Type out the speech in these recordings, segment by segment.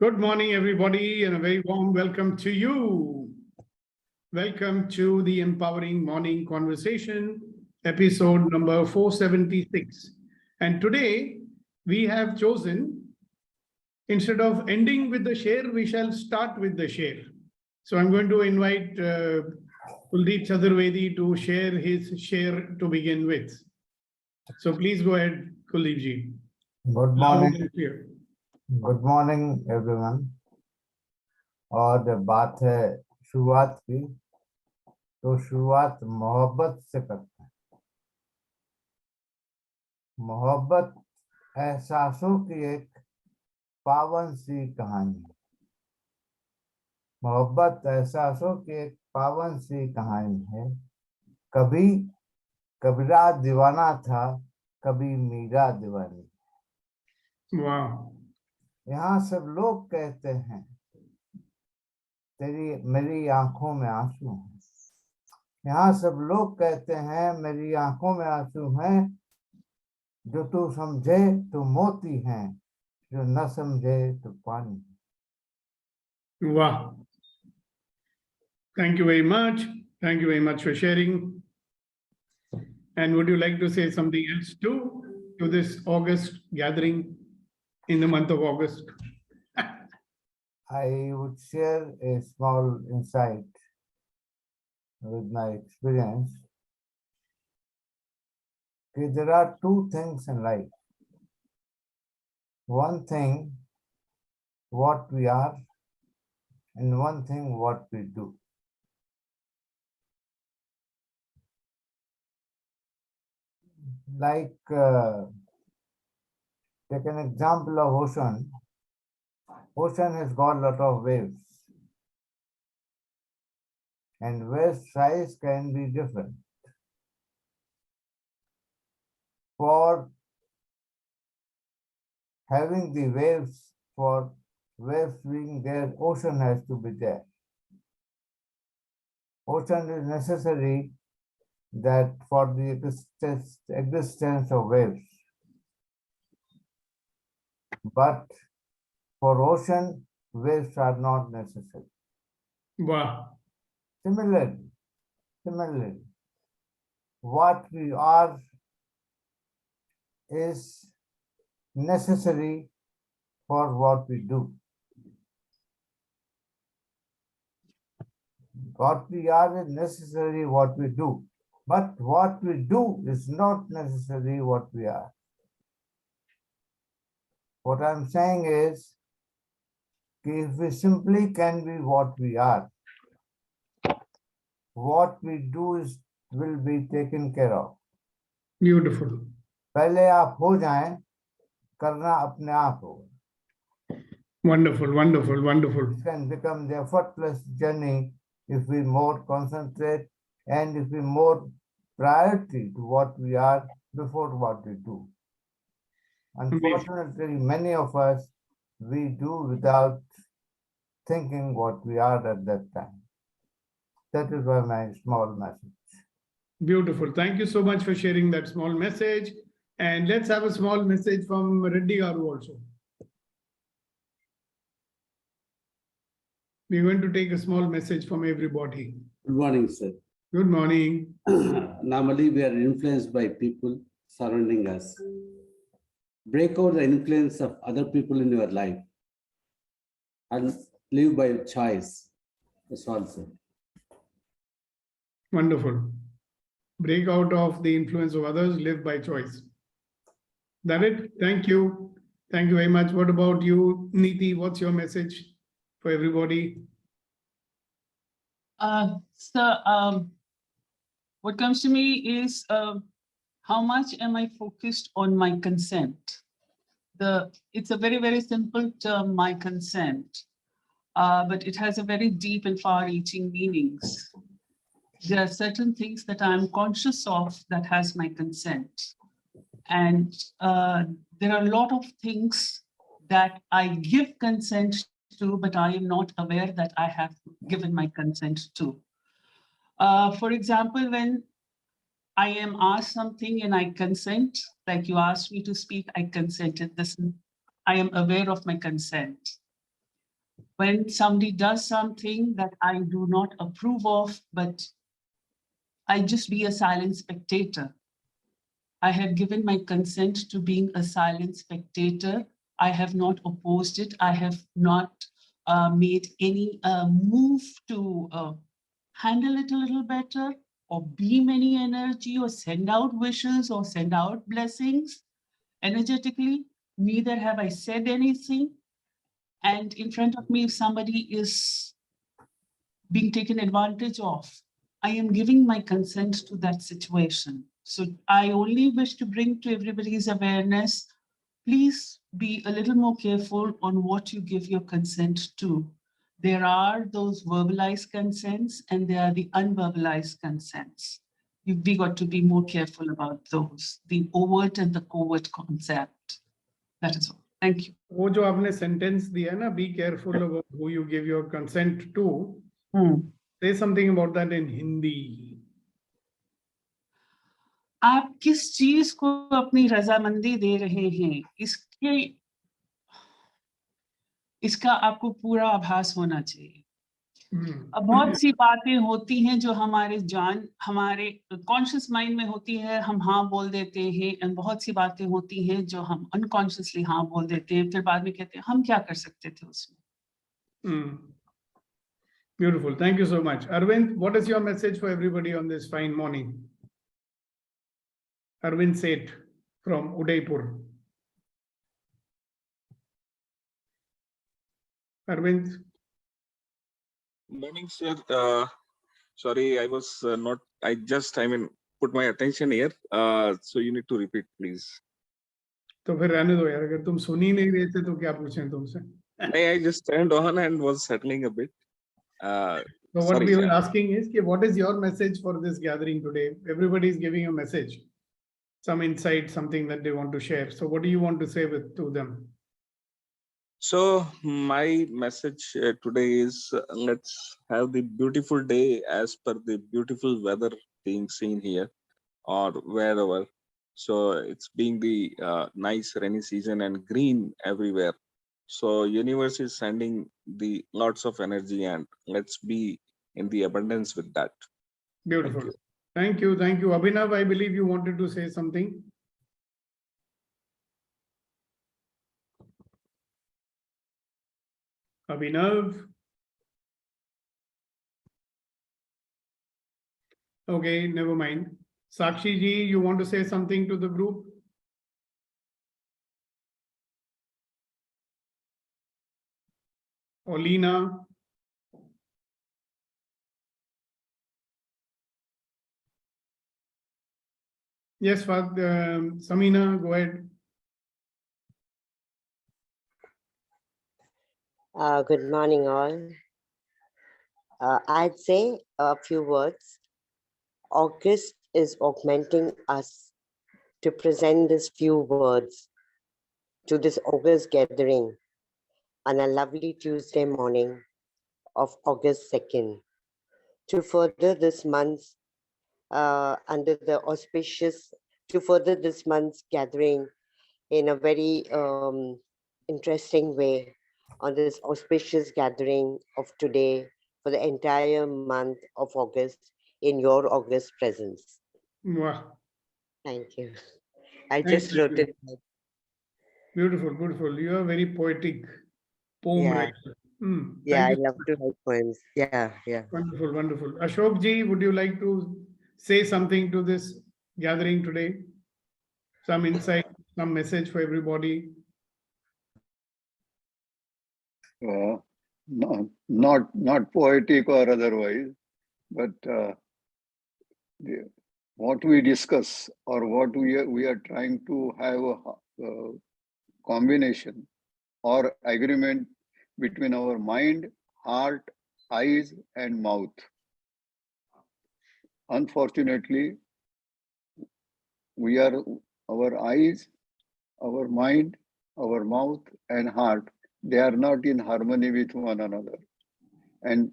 Good morning, everybody, and a very warm welcome to you. Welcome to the Empowering Morning Conversation, episode number 476. And today we have chosen, instead of ending with the share, we shall start with the share. So I'm going to invite Kuldeep Chaturvedi to share his share to begin with. So please go ahead, Kuldeep ji. Good morning. Good morning, everyone. और जब बात है शुरुआत की, तो शुरुआत मोहब्बत से करते हैं। मोहब्बत एहसासों की एक पावन सी कहानी है। मोहब्बत एहसासों की एक पावन सी कहानी है। कभी कबीरा दीवाना था, कभी मीरा दीवानी। वाह। यहाँ सब लोग कहते हैं तेरी मेरी आंखों में आंसू हैं। यहाँ सब लोग कहते हैं मेरी आंखों में आंसू हैं। जो तू समझे तो मोती हैं, जो न समझे तो पानी। वाह। Thank you very much. Thank you very much for sharing. And would you like to say something else too to this August gathering in the month of August? I would share a small insight with my experience. There are two things in life. One thing, what we are, and one thing, what we do. Like, take an example of ocean. Ocean has got a lot of waves. And wave size can be different. For having the waves, for waves being there, ocean has to be there. Ocean is necessary that for the existence of waves. But for ocean, waves are not necessary. Wow. Similarly, what we are is necessary for what we do. What we are is necessary what we do, but what we do is not necessary what we are. What I'm saying is, if we simply can be what we are, what we do will be taken care of. Beautiful. पहले आप हो जाएं, करना अपने आप होगा. Wonderful, wonderful, wonderful. It can become the effortless journey if we more concentrate and if we more priority to what we are before what we do. Unfortunately, many of us, we do without thinking what we are at that time. That is why my small message. Beautiful. Thank you so much for sharing that small message. And let's have a small message from Reddy Garu also. We're going to take a small message from everybody. Good morning, sir. Good morning. Normally, we are influenced by people surrounding us. Break out the influence of other people in your life and live by choice. That's all, sir. Wonderful. Break out of the influence of others, live by choice. That it? Thank you. Thank you very much. What about you, Neeti? What's your message for everybody? What comes to me is how much am I focused on my consent? It's a very, very simple term, my consent, but it has a very deep and far-reaching meanings. There are certain things that I'm conscious of that has my consent. And there are a lot of things that I give consent to, but I am not aware that I have given my consent to. For example, when I am asked something and I consent, like you asked me to speak, I consented. I am aware of my consent. When somebody does something that I do not approve of, but I just be a silent spectator. I have given my consent to being a silent spectator. I have not opposed it. I have not made any move to handle it a little better or beam any energy or send out wishes or send out blessings energetically. Neither have I said anything. And in front of me, if somebody is being taken advantage of, I am giving my consent to that situation. So I only wish to bring to everybody's awareness, please be a little more careful on what you give your consent to. There are those verbalized consents and there are the unverbalized consents. We got to be more careful about those, the overt and the covert concept. That is all. Thank you. वो जो आपने sentence दिया ना, be careful about who you give your consent to. Say something about that in Hindi. आप किस चीज को अपनी रजामंदी दे रहे हैं, इसका आपको पूरा आभास होना चाहिए। अब बहुत सी बातें होती हैं जो हमारे कॉन्शियस माइंड में होती है, हम हाँ बोल देते हैं, और बहुत सी बातें होती हैं जो हम अनकॉन्शियसली हाँ बोल देते हैं, फिर बाद में कहते हैं हम क्या कर सकते थे उसमें। Beautiful. Thank you so much. Arvind, what is your message for everybody on this fine morning? Arvind Seth from Udaipur. Arvind. Morning, sir. Sorry, I was not. Put my attention here. So you need to repeat, please. तो फिर रहने दो यार, अगर तुम सुन ही नहीं रहे थे तो क्या पूछें तुमसे? I just turned on and was settling a bit. So what we were asking is, what is your message for this gathering today? Everybody is giving a message, some insight, something that they want to share. So what do you want to say to them? So my message today is let's have the beautiful day as per the beautiful weather being seen here or wherever. So it's being the nice rainy season and green everywhere. So universe is sending the lots of energy and let's be in the abundance with that. Beautiful. Thank you. Thank you. Abhinav, I believe you wanted to say something. Abhinav. Okay, never mind. Sakshi ji, you want to say something to the group? Olina. Yes, Samina, go ahead. Good morning, all. I'd say a few words. August is augmenting us to present these few words to this August gathering on a lovely Tuesday morning of August 2nd, to further this month's under the auspicious, to further this month's gathering in a very interesting way on this auspicious gathering of today for the entire month of August in your August presence. Wow. Thank you. I just wrote it. Beautiful, beautiful. You are very poetic poem writer. Yeah, I love to write poems. Yeah. Wonderful, wonderful. Ashok ji, would you like to say something to this gathering today? Some insight, some message for everybody? Not poetic or otherwise, but what we discuss or what we are trying to have a combination or agreement between our mind, heart, eyes, and mouth. Unfortunately, our eyes, our mind, our mouth, and heart, they are not in harmony with one another. And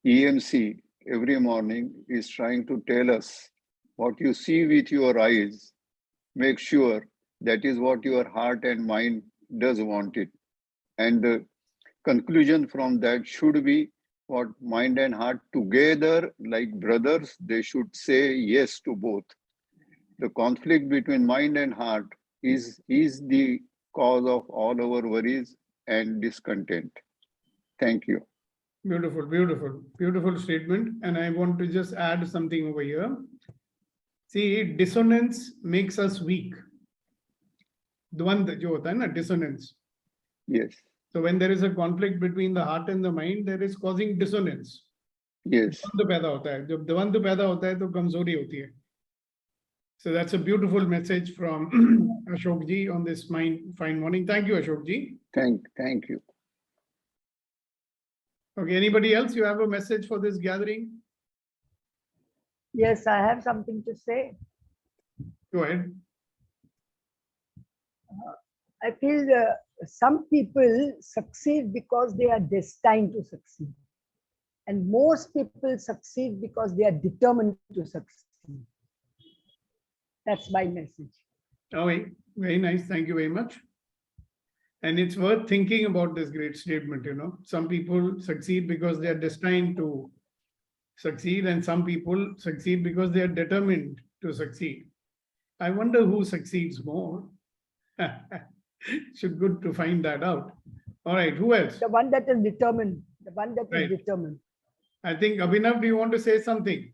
EMC every morning is trying to tell us what you see with your eyes, make sure that is what your heart and mind does want it. And conclusion from that should be what mind and heart together, like brothers, they should say yes to both. The conflict between mind and heart is the cause of all our worries and discontent. Thank you. Beautiful, beautiful, beautiful statement. And I want to just add something over here. See, dissonance makes us weak. द्वंद्व जो होता है ना, dissonance. Yes. So when there is a conflict between the heart and the mind, there is causing dissonance. Yes. द्वंद्व पैदा होता है. जब द्वंद्व पैदा होता है तो कमजोरी होती है. So that's a beautiful message from Ashok ji on this fine morning. Thank you, Ashok ji. Thank you. Okay, anybody else? You have a message for this gathering? Yes, I have something to say. Go ahead. I feel some people succeed because they are destined to succeed. And most people succeed because they are determined to succeed. That's my message. Okay, very nice. Thank you very much. And it's worth thinking about this great statement, you know. Some people succeed because they are destined to succeed, and some people succeed because they are determined to succeed. I wonder who succeeds more. Should good to find that out. All right, who else? The one that is determined. The one that Right. is determined. I think Abhinav, do you want to say something?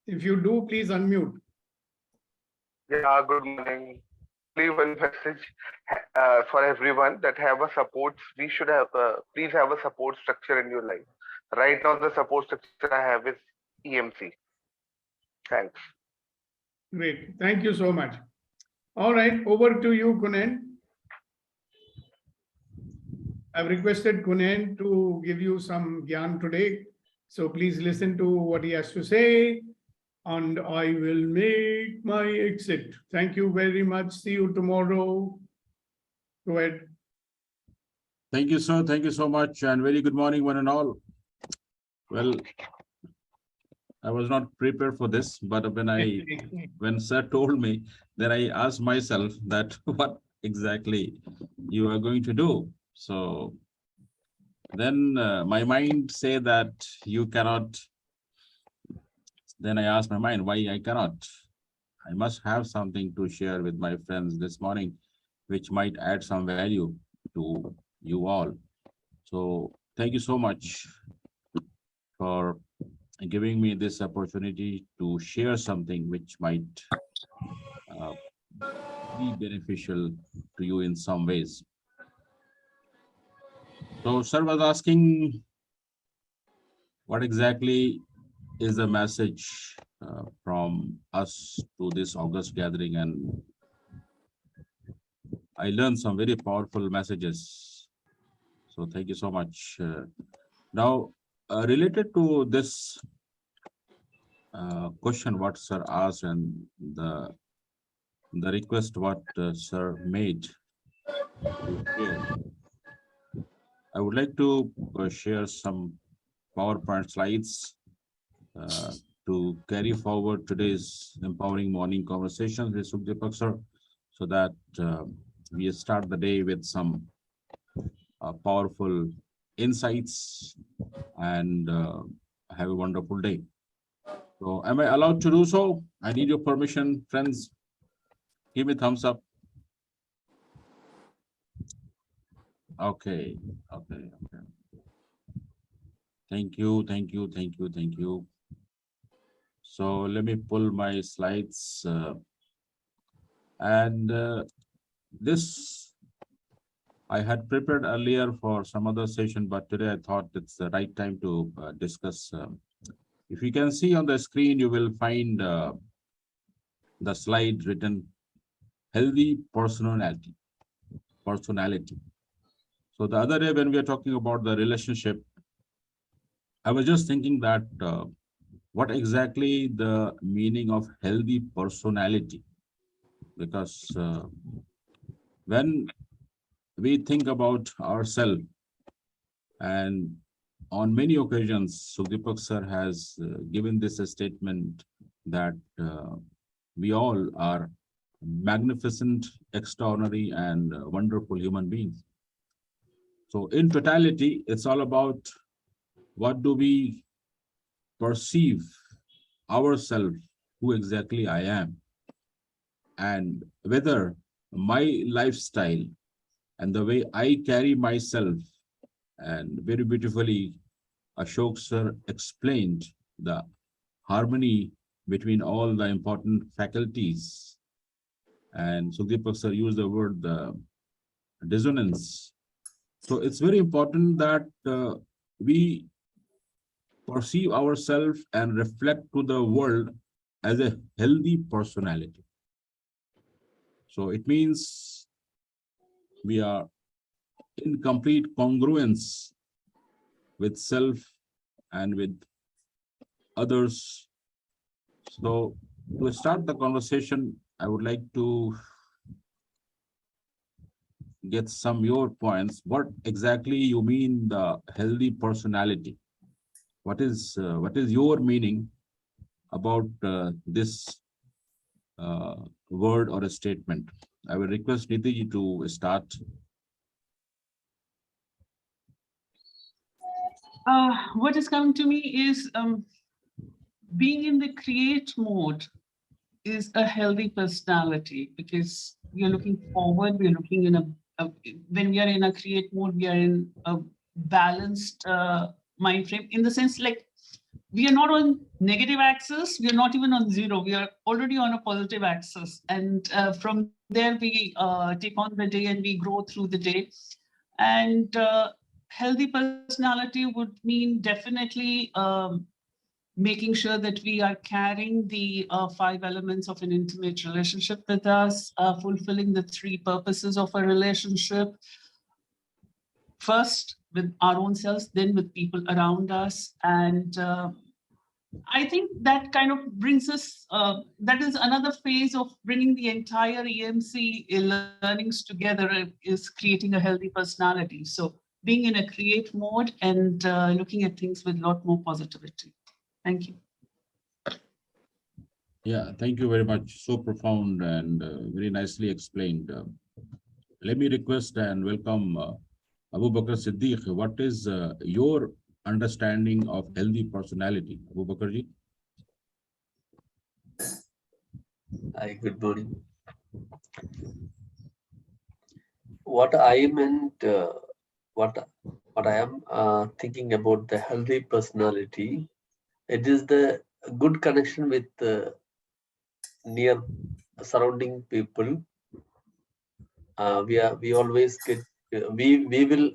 If you do, please unmute. Yeah, good morning. Only one message for everyone that have a support. We should have, please have a support structure in your life. Right now, the support structure I have is EMC. Thanks. Great. Thank you so much. All right, over to you, Kunen. I've requested Kunen to give you some gyan today. So please listen to what he has to say, and I will make my exit. Thank you very much. See you tomorrow. Go ahead. Thank you, sir. Thank you so much. And very good morning, one and all. Well, I was not prepared for this, but when sir told me, then I asked myself that what exactly you are going to do. So then my mind said that you cannot. Then I asked my mind why I cannot. I must have something to share with my friends this morning, which might add some value to you all. So thank you so much for giving me this opportunity to share something which might be beneficial to you in some ways. So sir was asking what exactly is the message from us to this August gathering, and I learned some very powerful messages. So thank you so much. Now, related to this question what sir asked and the request what sir made to share, I would like to share some PowerPoint slides to carry forward today's empowering morning conversations with Sukhdeepak sir, so that we start the day with some powerful insights and have a wonderful day. So am I allowed to do so? I need your permission, friends. Give me thumbs up. Okay. Thank you. So let me pull my slides and this I had prepared earlier for some other session, but today I thought it's the right time to discuss. If you can see on the screen, you will find the slide written healthy personality. So the other day when we are talking about the relationship, I was just thinking that what exactly the meaning of healthy personality, because when we think about ourselves, and on many occasions, Sukhdeepak sir has given this statement that we all are magnificent, extraordinary, and wonderful human beings. So in totality, it's all about what do we perceive ourselves, who exactly I am, and whether my lifestyle and the way I carry myself, and very beautifully Ashok sir explained the harmony between all the important faculties, and Sukhdeepak sir used the word dissonance. So it's very important that we perceive ourselves and reflect to the world as a healthy personality. So it means we are in complete congruence with self and with others. So to start the conversation, I would like to get some your points. What exactly you mean the healthy personality? What is your meaning about this word or a statement? I will request Nitiji to start. What is coming to me is being in the create mode is a healthy personality, because we are looking forward, we are looking in when we are in a create mode, we are in a balanced mind frame, in the sense like we are not on negative axis, we are not even on zero, we are already on a positive axis. And from there we take on the day and we grow through the day. And healthy personality would mean definitely making sure that we are carrying the 5 elements of an intimate relationship with us, fulfilling the 3 purposes of a relationship, first with our own selves, then with people around us. And I think that kind of brings us, that is another phase of bringing the entire EMC learnings together, is creating a healthy personality. So being in a create mode and looking at things with a lot more positivity. Thank you. Yeah, thank you very much. So profound and very nicely explained. Let me request and welcome Abu Bakr Siddiq. What is your understanding of healthy personality, Abu Bakr ji? Hi, good morning. What I meant, what I am thinking about the healthy personality, it is the good connection with near surrounding people. We always get we will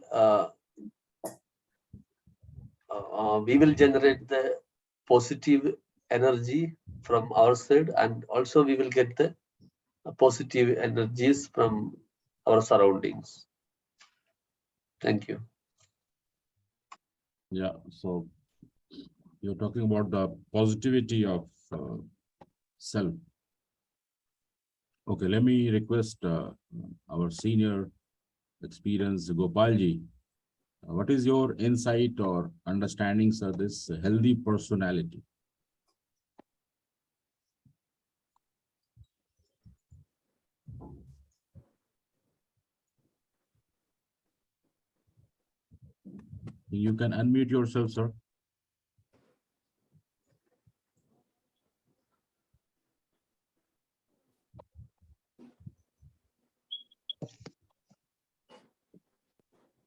generate the positive energy from our side, and also we will get the positive energies from our surroundings. Thank you. Yeah, so you're talking about the positivity of self. Okay, let me request our senior experienced Gopalji. What is your insight or understandings of this healthy personality? You can unmute yourself, sir.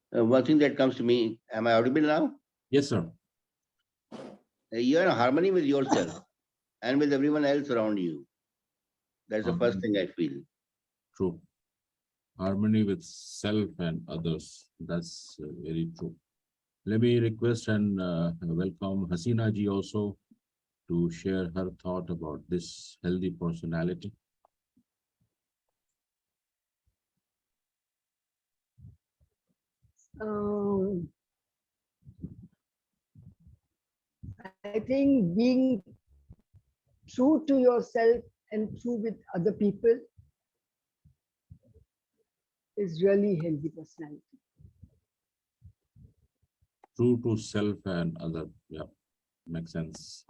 One thing that comes to me, am I audible now? Yes, sir. You're in harmony with yourself and with everyone else around you. That's the first thing I feel. True. Harmony with self and others. That's very true. Let me request and welcome Hasina ji also to share her thought about this healthy personality. I think being true to yourself and true with other people is really healthy personality. True to self and other. Yeah, makes sense.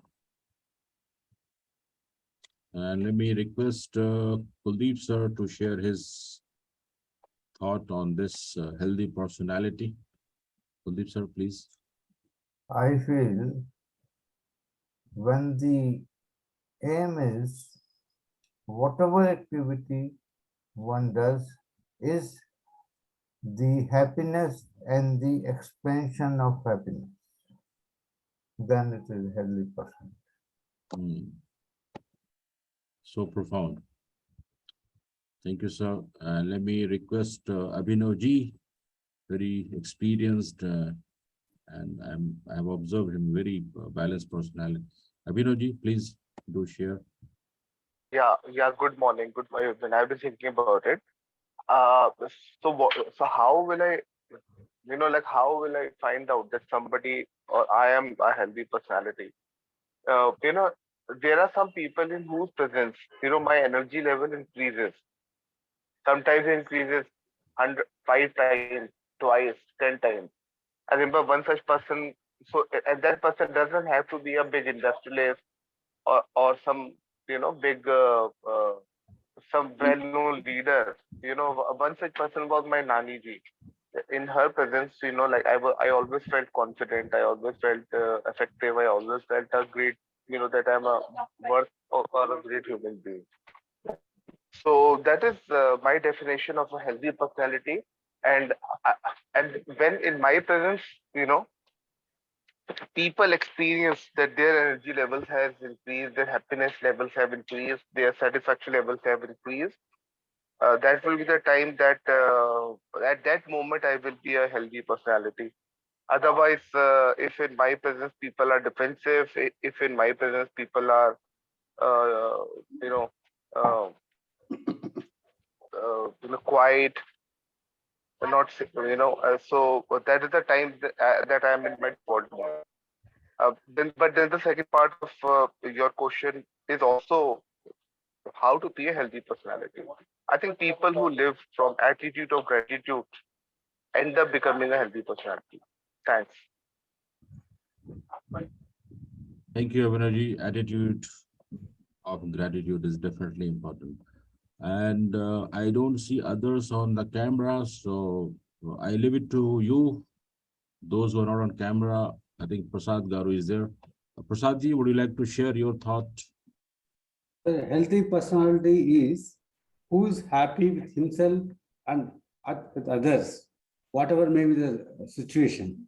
And let me request Kuldeep sir to share his thought on this healthy personality. Kuldeep sir, please. I feel when the aim is whatever activity one does is the happiness and the expansion of happiness, then it is healthy person. So profound. Thank you, sir. Let me request Abhinav ji, very experienced, and I have observed him very balanced personality. Abhinav ji, please do share. Yeah. Good morning. Good morning. I've been thinking about it. So how will I, like how will I find out that somebody or I am a healthy personality? Uh, you know, there are some people in whose presence, my energy level increases. Sometimes it increases 5 times, twice, 10 times. I remember one such person. So, and that person doesn't have to be a big industrialist or some, big some well-known leader. One such person was my Nani ji. In her presence, like I always felt confident. I always felt effective. I always felt a great, that I'm a worth or a great human being. So that is my definition of a healthy personality. And and when in my presence, people experience that their energy levels has increased, their happiness levels have increased, their satisfaction levels have increased. That will be the time that at that moment I will be a healthy personality. Otherwise, if in my presence people are defensive, if in my presence people are, uh, you know, uh, quiet, not, so that is the time that I am in my default mode. But then the second part of your question is also how to be a healthy personality. I think people who live from attitude of gratitude end up becoming a healthy personality. Thanks. Thank you, Abhinav ji. Attitude of gratitude is definitely important. And I don't see others on the camera, so I leave it to you. Those who are not on camera, I think Prasad Garu is there. Prasad ji, would you like to share your thought? A healthy personality is who is happy with himself and with others, whatever may be the situation.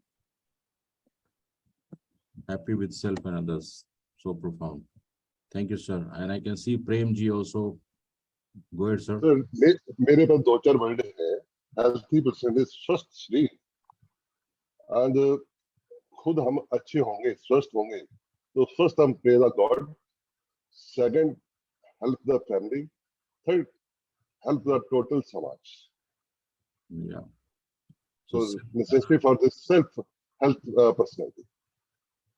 Happy with self and others. So profound. Thank you, sir. And I can see Prem ji also. Go ahead, sir. Sir मेरे पास 2-4 word है healthy percentage स्वस्थ शरीर and खुद हम अच्छे होंगे स्वस्थ होंगे तो फर्स्ट हम pray the God second help the family third help the total samaj. Yeah. So necessary for this self-help personality.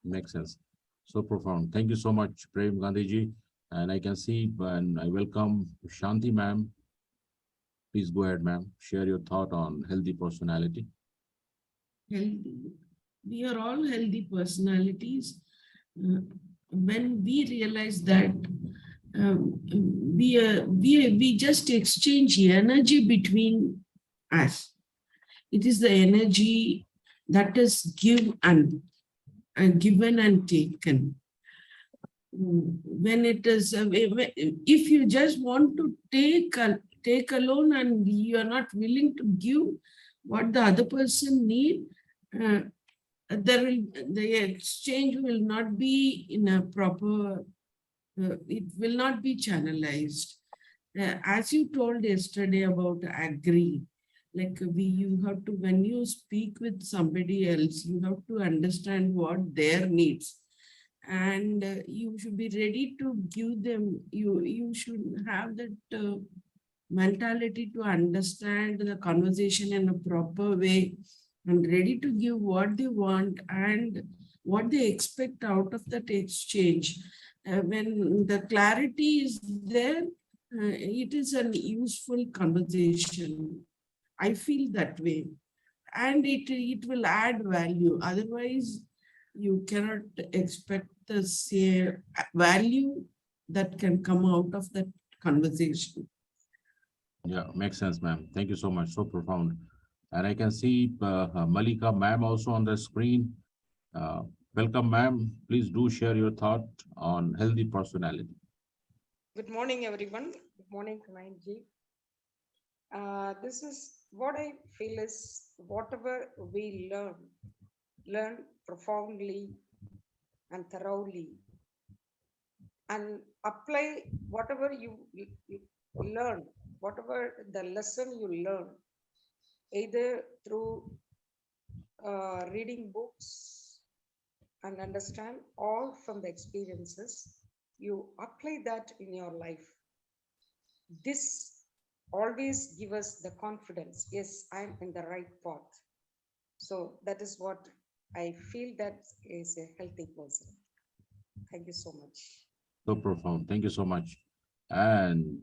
Makes sense. So profound. Thank you so much, Prem Gandhi ji. And I can see, and I welcome Shanti ma'am. Please go ahead, ma'am. Share your thought on healthy personality. Healthy. We are all healthy personalities. When we realize that we just exchange energy between us. It is the energy that is given and taken. When it is, if you just want to take alone and you are not willing to give what the other person need, the exchange will not be in a proper. It will not be channelized. As you told yesterday about agree, like you have to, when you speak with somebody else, you have to understand what their needs, and you should be ready to give them. You should have that mentality to understand the conversation in a proper way and ready to give what they want and what they expect out of that exchange. When the clarity is there, it is an useful conversation. I feel that way. And it will add value. Otherwise, you cannot expect the same value that can come out of that conversation. Yeah, makes sense, ma'am. Thank you so much. So profound. And I can see Malika ma'am also on the screen. Welcome, ma'am. Please do share your thought on healthy personality. Good morning, everyone. Good morning, Kumailji. This is what I feel is whatever we learn profoundly and thoroughly, and apply whatever you learn, whatever the lesson you learn, either through reading books and understand, or from the experiences, you apply that in your life. This always give us the confidence, yes, I'm in the right path. So that is what I feel that is a healthy person. Thank you so much. So profound. Thank you so much. And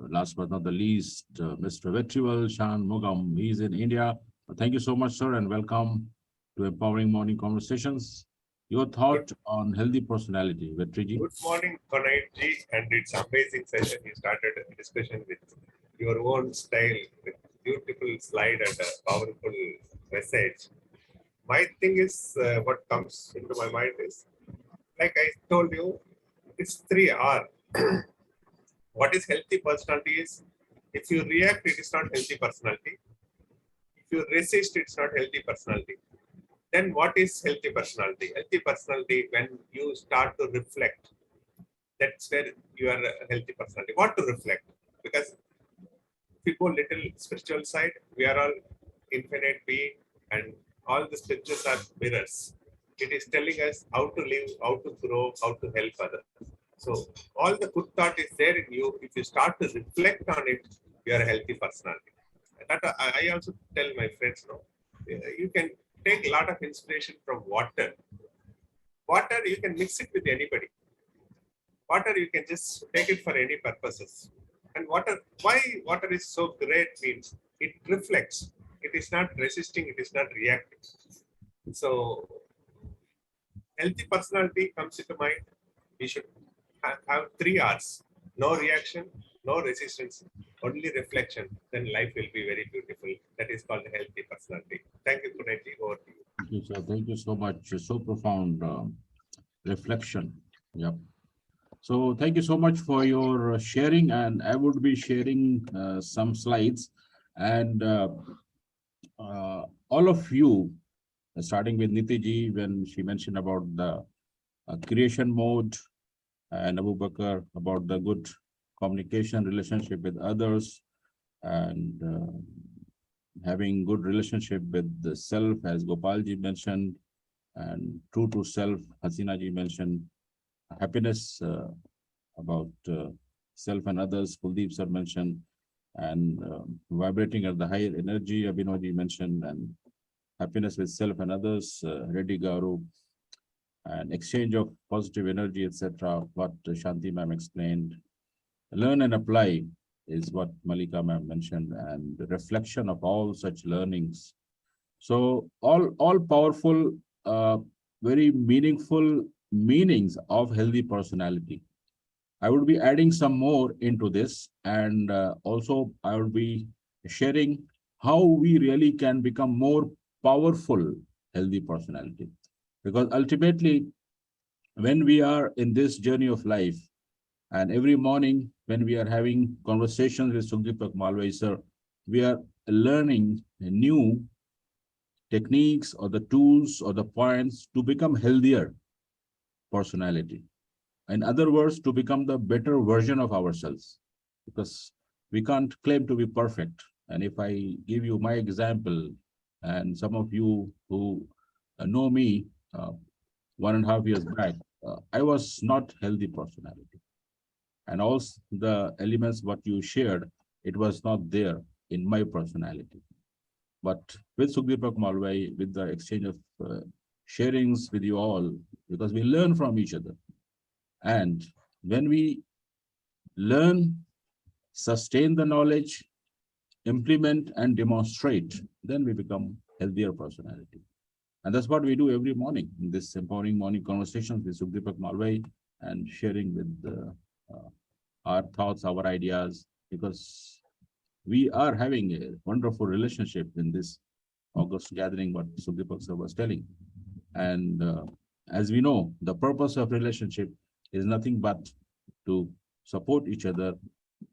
last but not the least, Mr. Vetrival Shan Mugam. He's in India. Thank you so much, sir, and welcome to Empowering Morning Conversations. Your thought on healthy personality, Vetriji. Good morning, Konait-ji, and it's amazing session. You started a discussion with your own style, with beautiful slide and a powerful message. My thing is, what comes into my mind is, like I told you, it's 3R. What is healthy personality is, if you react, it is not healthy personality. If you resist, it's not healthy personality. Then what is healthy personality? Healthy personality, when you start to reflect, that's where you are a healthy personality. What to reflect? Because if you go little spiritual side, we are all infinite being, and all the scriptures are mirrors. It is telling us how to live, how to grow, how to help others. So all the good thought is there in you. If you start to reflect on it, you are a healthy personality. That I also tell my friends, no, you can take a lot of inspiration from water. Water, you can mix it with anybody. Water, you can just take it for any purposes. And water, why water is so great means it reflects. It is not resisting, it is not reacting. So healthy personality comes into mind. We should have 3Rs: no reaction, no resistance, only reflection. Then life will be very beautiful. That is called healthy personality. Thank you, Kuneti. Over to you. Thank you, sir. Thank you so much. So profound reflection. Yep. So thank you so much for your sharing, and I would be sharing some slides, and all of you, starting with Niti when she mentioned about the creation mode, and Abu Bakr about the good communication relationship with others, and having good relationship with the self, as Gopalji mentioned, and true to self, Hasina ji mentioned, happiness about self and others, Kuldeep sir mentioned, and vibrating at the higher energy, Abhinav ji mentioned, and happiness with self and others, Reddy Garu, and exchange of positive energy, etc. What Shanti ma'am explained. Learn and apply is what Malika ma'am mentioned, and the reflection of all such learnings. So all powerful, very meaningful meanings of healthy personality. I would be adding some more into this, and also I would be sharing how we really can become more powerful healthy personality. Because ultimately, when we are in this journey of life, and every morning when we are having conversations with Sukdeepak Malwai sir, we are learning new techniques or the tools or the points to become healthier personality. In other words, to become the better version of ourselves, because we can't claim to be perfect. And if I give you my example, and some of you who know me 1.5 years back, I was not healthy personality. And also the elements what you shared, it was not there in my personality. But with Sukdeepak Malwai, with the exchange of sharings with you all, because we learn from each other. And when we learn, sustain the knowledge, implement and demonstrate, then we become healthier personality. And that's what we do every morning in this empowering morning conversations with Sukdeepak Malwai, and sharing with our thoughts, our ideas, because we are having a wonderful relationship in this August gathering, what Sukhdeepak sir was telling. And as we know, the purpose of relationship is nothing but to support each other,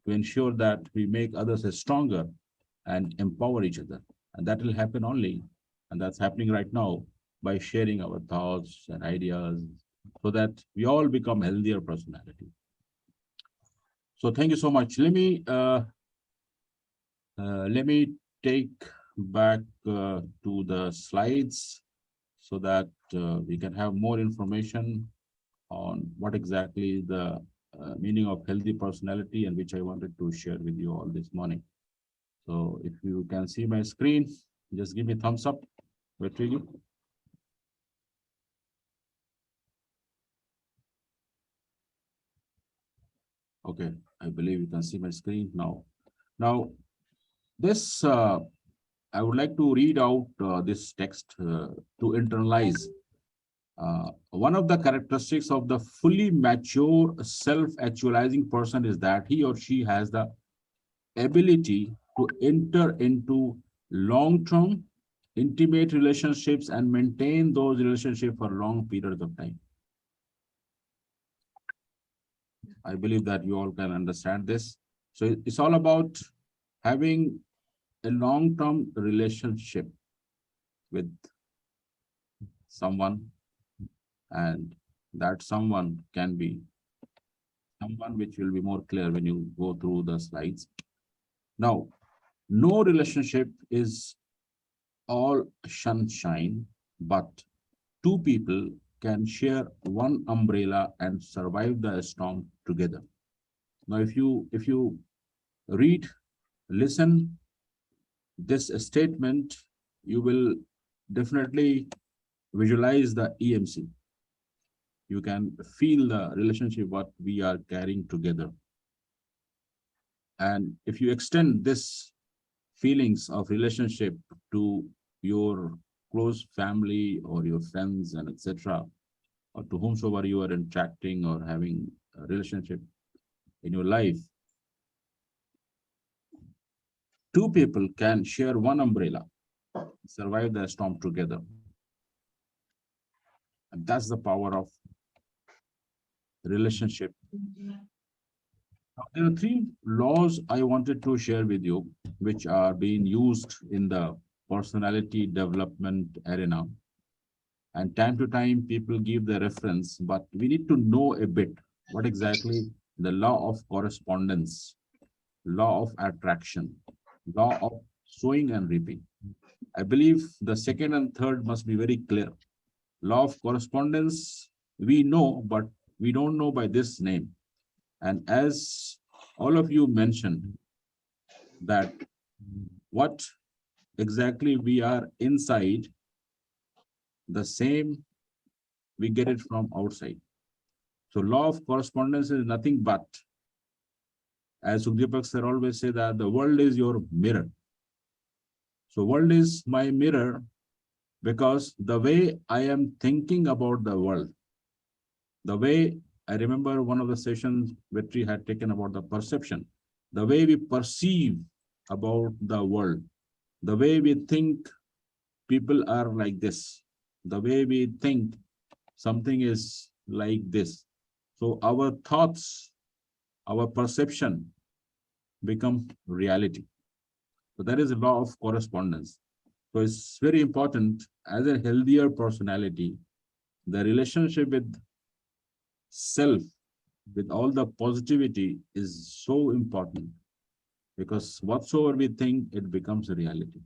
to ensure that we make others stronger and empower each other. And that will happen only, and that's happening right now, by sharing our thoughts and ideas so that we all become healthier personality. So thank you so much. Let me take back to the slides so that we can have more information on what exactly is the meaning of healthy personality, and which I wanted to share with you all this morning. So if you can see my screen, just give me thumbs up. Vetrili. Okay, I believe you can see my screen now. Now, this I would like to read out this text to internalize. One of the characteristics of the fully mature self-actualizing person is that he or she has the ability to enter into long-term intimate relationships and maintain those relationships for long periods of time. I believe that you all can understand this. So it's all about having a long-term relationship with someone, and that someone can be someone which will be more clear when you go through the slides. Now, no relationship is all sunshine, but two people can share one umbrella and survive the storm together. Now, if you read, listen this statement, you will definitely visualize the EMC. You can feel the relationship what we are carrying together. And if you extend this feelings of relationship to your close family or your friends and etc., or to whomsoever you are interacting or having a relationship in your life, two people can share one umbrella, survive the storm together. And that's the power of relationship. Now, there are three laws I wanted to share with you, which are being used in the personality development arena. And time to time, people give the reference, but we need to know a bit what exactly the law of correspondence, law of attraction, law of sowing and reaping. I believe the second and third must be very clear. Law of correspondence, we know, but we don't know by this name. And as all of you mentioned, that what exactly we are inside, the same we get it from outside. So law of correspondence is nothing but, as Sukhdeepak sir always say, that the world is your mirror. So world is my mirror because the way I am thinking about the world, the way I remember one of the sessions Vetri had taken about the perception, the way we perceive about the world, the way we think people are like this, the way we think something is like this. So our thoughts, our perception become reality. So that is a law of correspondence. So it's very important as a healthier personality, the relationship with self, with all the positivity is so important, because whatsoever we think, it becomes a reality.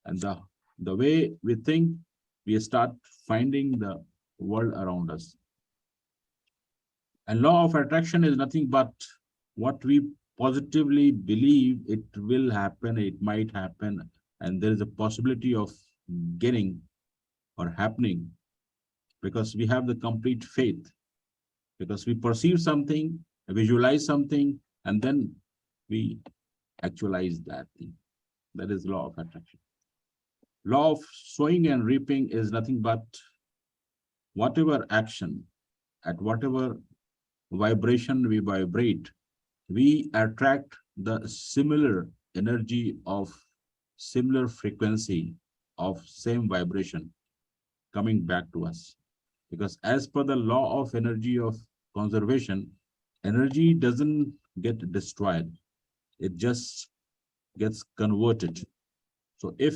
And the way we think, we start finding the world around us. And law of attraction is nothing but what we positively believe it will happen, it might happen, and there is a possibility of getting or happening, because we have the complete faith, because we perceive something, visualize something, and then we actualize that thing. That is law of attraction. Law of sowing and reaping is nothing but whatever action, at whatever vibration we vibrate, we attract the similar energy of similar frequency of same vibration coming back to us. Because as per the law of energy of conservation, energy doesn't get destroyed. It just gets converted. So if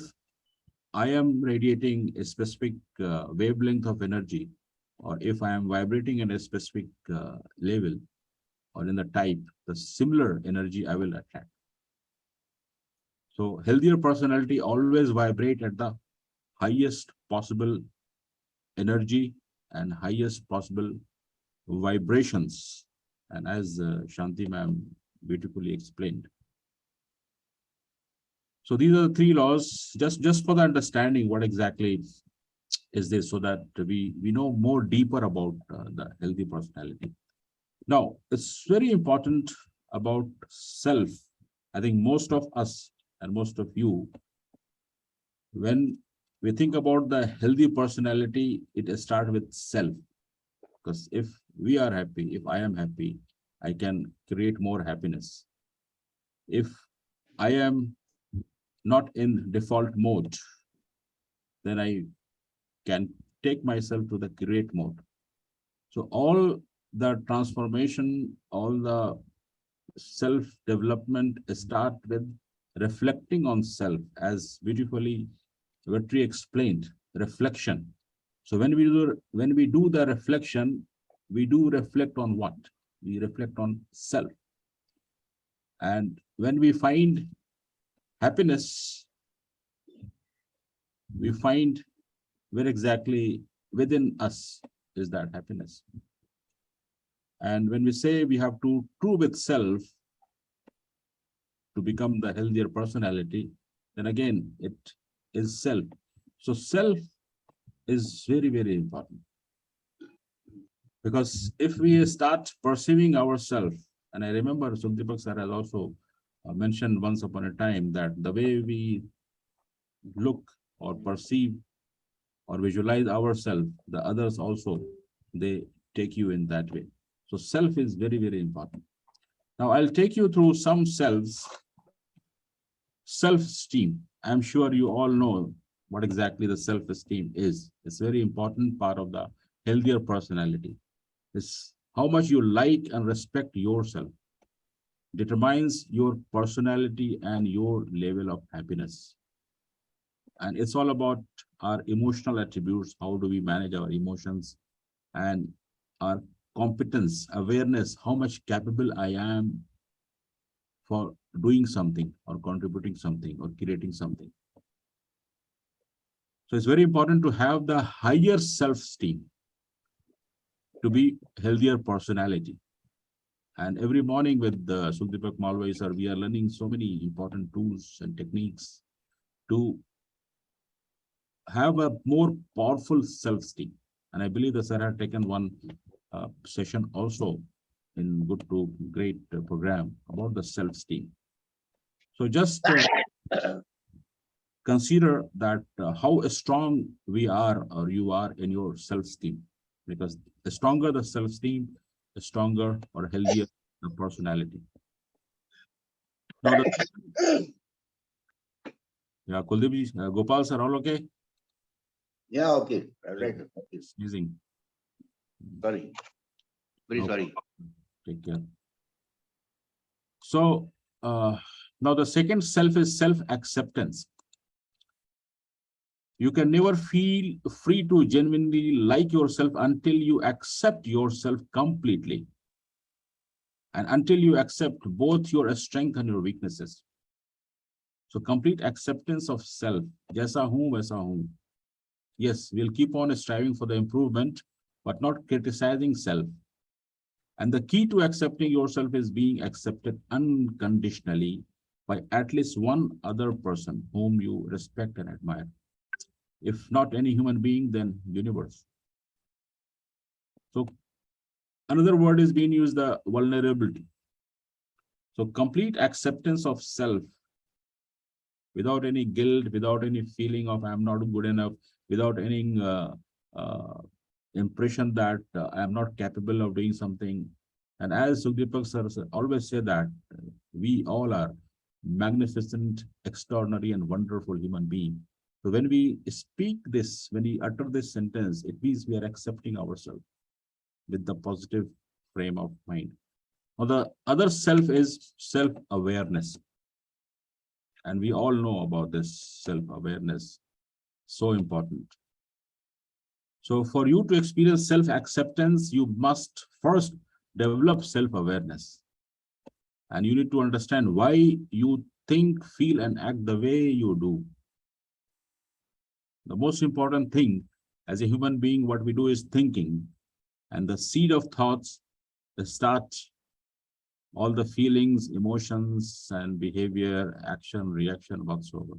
I am radiating a specific wavelength of energy, or if I am vibrating in a specific level or in the type, the similar energy I will attract. So healthier personality always vibrate at the highest possible energy and highest possible vibrations. And as Shanti ma'am beautifully explained. So these are the three laws, just for the understanding what exactly is this, so that we know more deeper about the healthy personality. Now, it's very important about self. I think most of us and most of you, when we think about the healthy personality, it starts with self. Because if we are happy, if I am happy, I can create more happiness. If I am not in default mode, then I can take myself to the create mode. So all the transformation, all the self-development start with reflecting on self, as beautifully Vetri explained, reflection. So when we do the reflection, we do reflect on what? We reflect on self. And when we find happiness, we find where exactly within us is that happiness. And when we say we have to true with self to become the healthier personality, then again, it is self. So self is very, very important. Because if we start perceiving ourselves, and I remember Sukdeepak sir has also mentioned once upon a time that the way we look or perceive or visualize ourselves, the others also, they take you in that way. So self is very, very important. Now I'll take you through some self-esteem. I'm sure you all know what exactly the self-esteem is. It's a very important part of the healthier personality. It's how much you like and respect yourself determines your personality and your level of happiness. And it's all about our emotional attributes. How do we manage our emotions and our competence, awareness, how much capable I am for doing something or contributing something or creating something. So it's very important to have the higher self-esteem to be healthier personality. And every morning with Sukdeepak Malwai sir, we are learning so many important tools and techniques to have a more powerful self-esteem. And I believe that sir had taken one session also in Good to Great program about the self-esteem. So just consider that how strong we are or you are in your self-esteem, because the stronger the self-esteem, the stronger or healthier the personality. Now, yeah, Kuldeep, Gopal sir, all okay? Yeah, okay. Right. Sneezing. Sorry. Very sorry. Take care. So now the second self is self-acceptance. You can never feel free to genuinely like yourself until you accept yourself completely. And until you accept both your strength and your weaknesses. So complete acceptance of self. Jaisa hoon, waisa hoon. Yes, we'll keep on striving for the improvement, but not criticizing self. And the key to accepting yourself is being accepted unconditionally by at least one other person whom you respect and admire. If not any human being, then universe. So another word is being used, the vulnerability. So complete acceptance of self without any guilt, without any feeling of I'm not good enough, without any impression that I am not capable of doing something. And as Sukdeepak sir always say that we all are magnificent, extraordinary and wonderful human being. So when we speak this, when we utter this sentence, it means we are accepting ourselves with the positive frame of mind. Now, the other self is self-awareness. And we all know about this self-awareness. So important. So for you to experience self-acceptance, you must first develop self-awareness. And you need to understand why you think, feel, and act the way you do. The most important thing as a human being, what we do is thinking. And the seed of thoughts, the start, all the feelings, emotions, and behavior, action, reaction, whatsoever.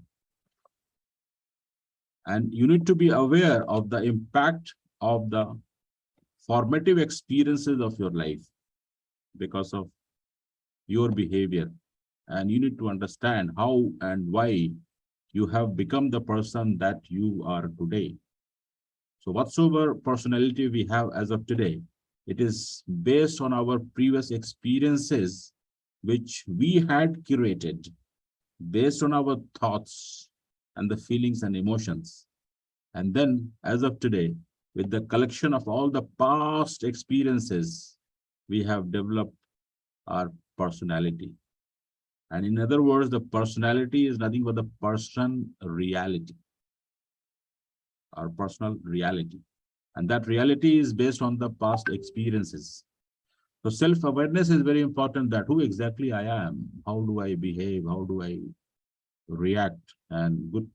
And you need to be aware of the impact of the formative experiences of your life because of your behavior. And you need to understand how and why you have become the person that you are today. So whatsoever personality we have as of today, it is based on our previous experiences, which we had curated based on our thoughts and the feelings and emotions. And then as of today, with the collection of all the past experiences, we have developed our personality. And in other words, the personality is nothing but the person reality, our personal reality. And that reality is based on the past experiences. So self-awareness is very important, that who exactly I am, how do I behave, how do I react, and good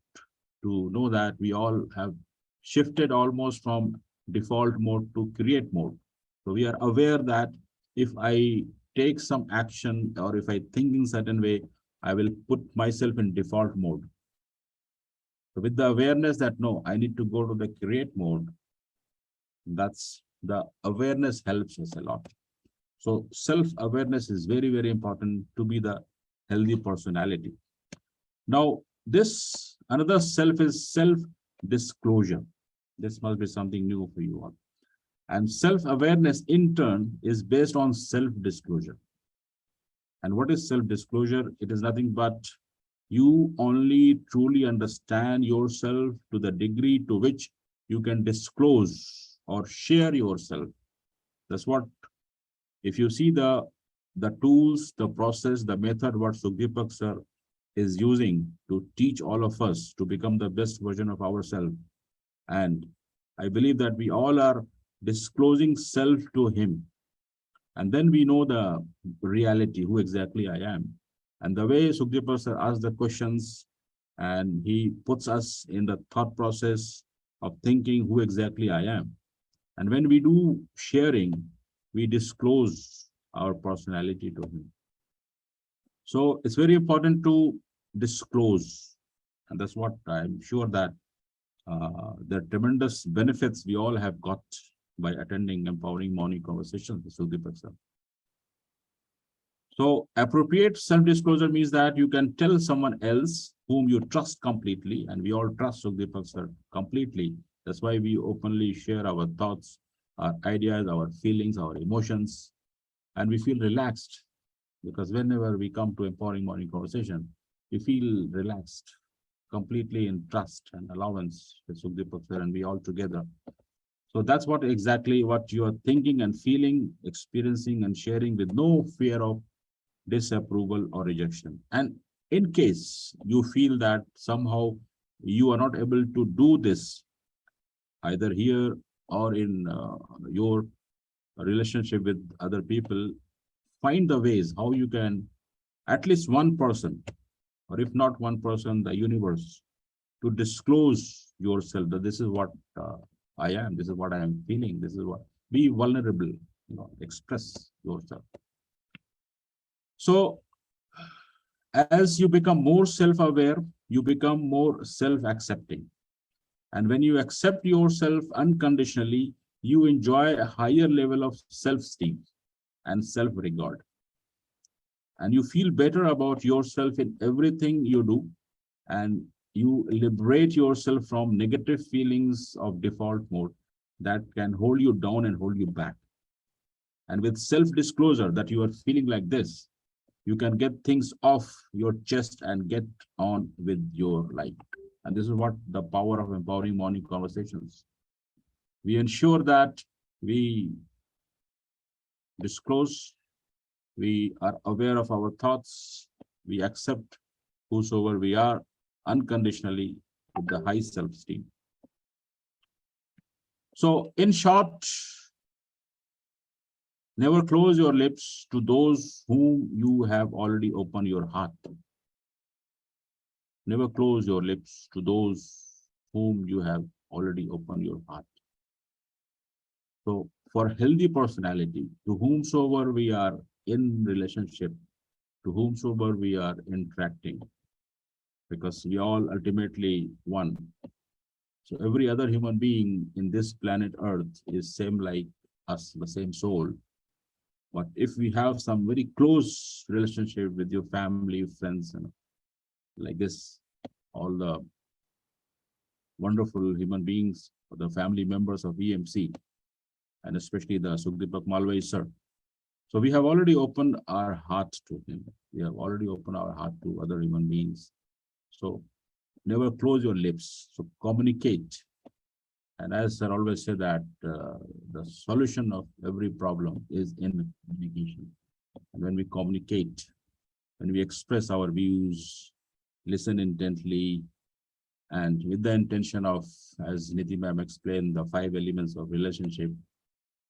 to know that we all have shifted almost from default mode to create mode. So we are aware that if I take some action or if I think in certain way, I will put myself in default mode. So with the awareness that no, I need to go to the create mode, that's the awareness helps us a lot. So self-awareness is very, very important to be the healthy personality. Now, this another self is self-disclosure. This must be something new for you all. And self-awareness in turn is based on self-disclosure. And what is self-disclosure? It is nothing but you only truly understand yourself to the degree to which you can disclose or share yourself. That's what, if you see the tools, the process, the method, what Sukhdeepak sir is using to teach all of us to become the best version of ourselves. And I believe that we all are disclosing self to him. And then we know the reality, who exactly I am. And the way Sukhdeepak sir asks the questions, and he puts us in the thought process of thinking who exactly I am. And when we do sharing, we disclose our personality to him. So it's very important to disclose. And that's what I'm sure that the tremendous benefits we all have got by attending empowering morning conversations with Sukhdeepak sir. So appropriate self-disclosure means that you can tell someone else whom you trust completely, and we all trust Sukhdeepak sir completely. That's why we openly share our thoughts, our ideas, our feelings, our emotions, and we feel relaxed. Because whenever we come to empowering morning conversation, we feel relaxed, completely in trust and allowance with Sukhdeepak sir, and we all together. So that's what exactly what you are thinking and feeling, experiencing and sharing with no fear of disapproval or rejection. And in case you feel that somehow you are not able to do this, either here or in your relationship with other people, find the ways how you can, at least one person, or if not one person, the universe, to disclose yourself that this is what I am, this is what I am feeling, this is what, be vulnerable, express yourself. So as you become more self-aware, you become more self-accepting. And when you accept yourself unconditionally, you enjoy a higher level of self-esteem and self-regard. And you feel better about yourself in everything you do, and you liberate yourself from negative feelings of default mode that can hold you down and hold you back. And with self-disclosure that you are feeling like this, you can get things off your chest and get on with your life. And this is what the power of empowering morning conversations. We ensure that we disclose, we are aware of our thoughts, we accept whosoever we are unconditionally with the high self-esteem. So in short, never close your lips to those whom you have already opened your heart. Never close your lips to those whom you have already opened your heart. So for healthy personality, to whomsoever we are in relationship, to whomsoever we are interacting, because we all ultimately one. So every other human being in this planet Earth is same like us, the same soul. But if we have some very close relationship with your family, friends, and like this, all the wonderful human beings, the family members of EMC, and especially the Sukhdeepak Malviya sir. So we have already opened our heart to him. We have already opened our heart to other human beings. So never close your lips. So communicate. And as I always say that the solution of every problem is in communication. And when we communicate, when we express our views, listen intently, and with the intention of, as Niti ma'am explained, the 5 elements of relationship,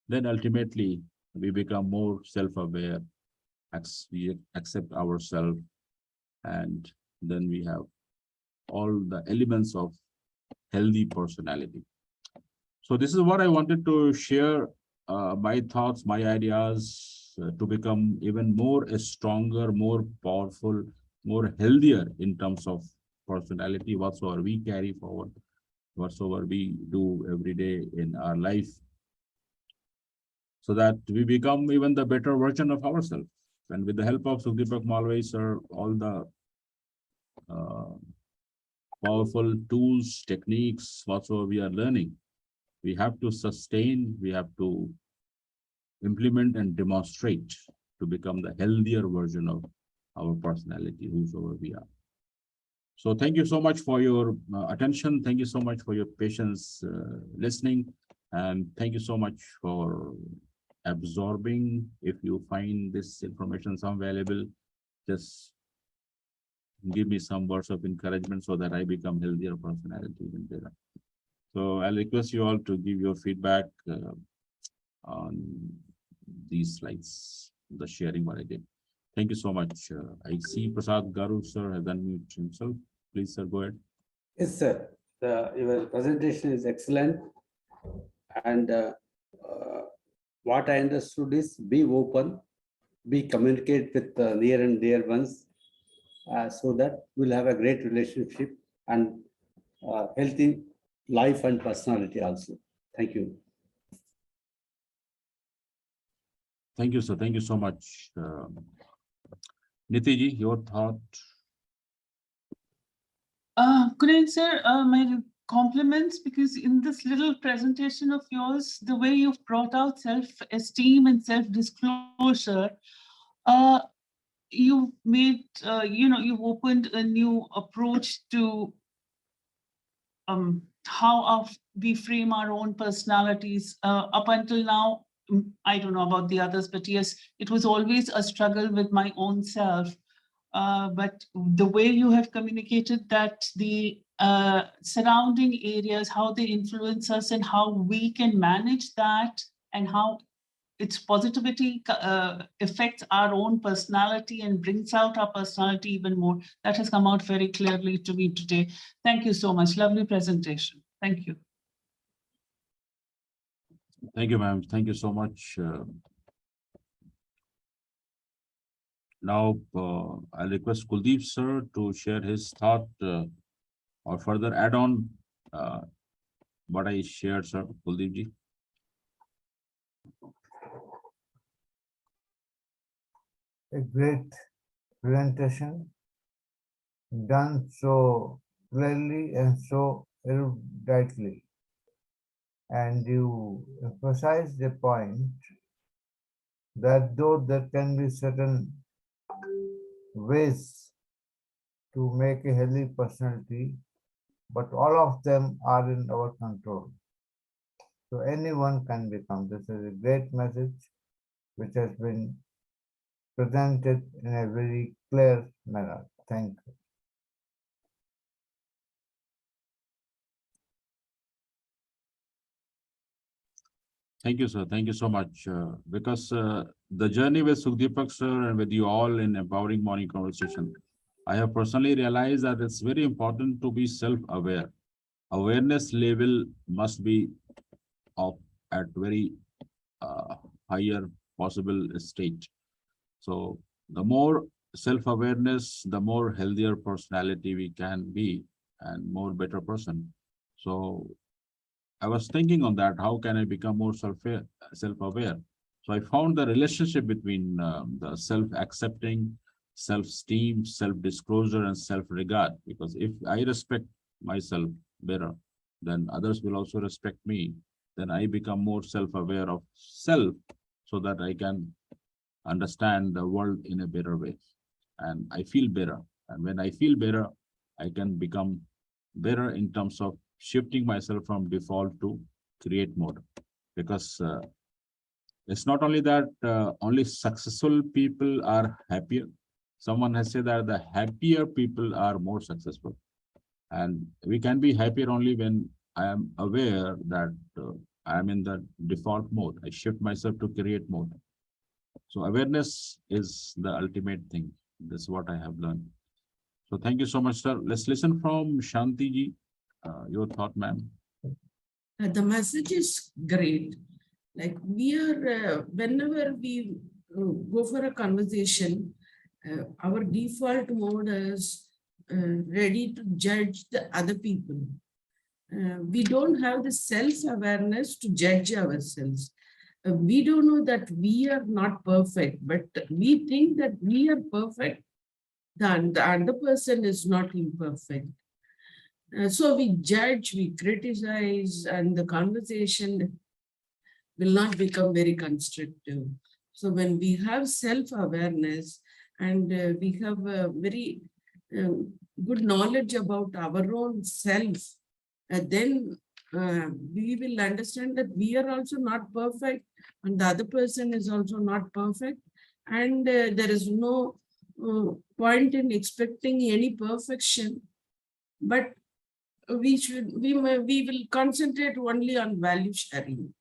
then ultimately we become more self-aware, we accept ourselves, and then we have all the elements of healthy personality. So this is what I wanted to share, my thoughts, my ideas, to become even more stronger, more powerful, more healthier in terms of personality, whatsoever we carry forward, whatsoever we do every day in our life, so that we become even the better version of ourselves. And with the help of Sukhdeepak Malviya sir, all the powerful tools, techniques, whatsoever we are learning, we have to sustain, we have to implement and demonstrate to become the healthier version of our personality, whosoever we are. So thank you so much for your attention. Thank you so much for your patience listening. And thank you so much for absorbing. If you find this information some valuable, just give me some words of encouragement so that I become healthier personality even better. So I'll request you all to give your feedback on these slides, the sharing what I did. Thank you so much. I see Prasad Garu sir has unmuted himself. Please, sir, go ahead. Yes, sir. Your presentation is excellent. And what I understood is be open, be communicate with near and dear ones, so that we'll have a great relationship and healthy life and personality also. Thank you. Thank you, sir. Thank you so much. Nitiji, your thought? Good sir. My compliments, because in this little presentation of yours, the way you've brought out self-esteem and self-disclosure, you've made, you've opened a new approach to how we frame our own personalities. Up until now, I don't know about the others, but yes, it was always a struggle with my own self. But the way you have communicated that the surrounding areas, how they influence us and how we can manage that, and how its positivity affects our own personality and brings out our personality even more. That has come out very clearly to me today. Thank you so much. Lovely presentation. Thank you. Thank you, ma'am. Thank you so much. Now, I'll request Kuldeep sir to share his thought or further add on what I shared, sir. Kuldeep ji. A great presentation done so clearly and so eruditely. And you emphasize the point that though there can be certain ways to make a healthy personality, but all of them are in our control. So anyone can become. This is a great message which has been presented in a very clear manner. Thank you. Thank you, sir. Thank you so much. Because the journey with Sukhdeepak sir and with you all in empowering morning conversation, I have personally realized that it's very important to be self-aware. Awareness level must be of at very higher possible state. So the more self-awareness, the more healthier personality we can be and more better person. So I was thinking on that, how can I become more self-aware? So I found the relationship between the self-accepting, self-esteem, self-disclosure, and self-regard. Because if I respect myself better, then others will also respect me. Then I become more self-aware of self so that I can understand the world in a better way. And I feel better. And when I feel better, I can become better in terms of shifting myself from default to create mode. Because it's not only that only successful people are happier. Someone has said that the happier people are more successful. And we can be happier only when I am aware that I am in the default mode. I shift myself to create mode. So awareness is the ultimate thing. That's what I have learned. So thank you so much, sir. Let's listen from Shanti ji. Your thought, ma'am. The message is great. Like we are, whenever we go for a conversation, our default mode is ready to judge the other people. We don't have the self-awareness to judge ourselves. We don't know that we are not perfect, but we think that we are perfect, the other person is not imperfect. So we judge, we criticize, and the conversation will not become very constructive. So when we have self-awareness and we have a very good knowledge about our own self, then we will understand that we are also not perfect and the other person is also not perfect. And there is no point in expecting any perfection, but we will concentrate only on value sharing.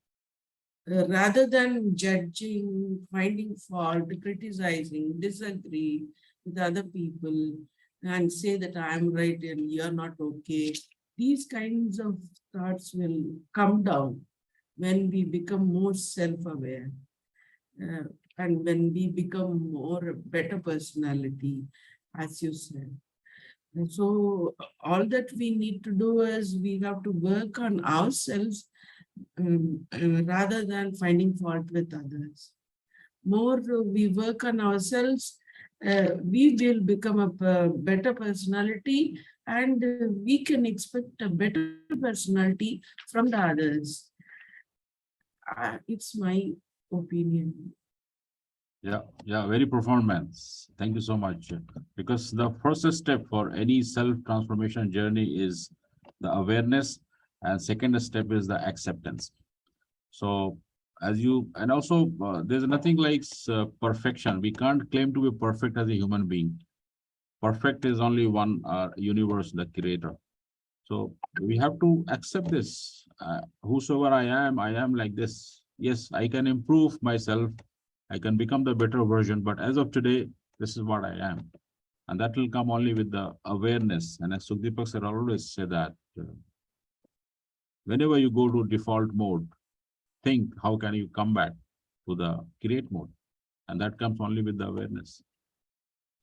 Rather than judging, finding fault, criticizing, disagree with other people and say that I am right and you're not okay, these kinds of thoughts will come down when we become more self-aware and when we become more better personality, as you said. And so all that we need to do is we have to work on ourselves rather than finding fault with others. More we work on ourselves, we will become a better personality and we can expect a better personality from the others. It's my opinion. Yeah, very profound, man. Thank you so much. Because the first step for any self-transformation journey is the awareness, and second step is the acceptance. So as you, and also there's nothing like perfection. We can't claim to be perfect as a human being. Perfect is only one universe, the creator. So we have to accept this. Whosoever I am like this. Yes, I can improve myself. I can become the better version, but as of today, this is what I am. And that will come only with the awareness. And as Sukhdeepak sir always say that whenever you go to default mode, think how can you come back to the create mode. And that comes only with the awareness.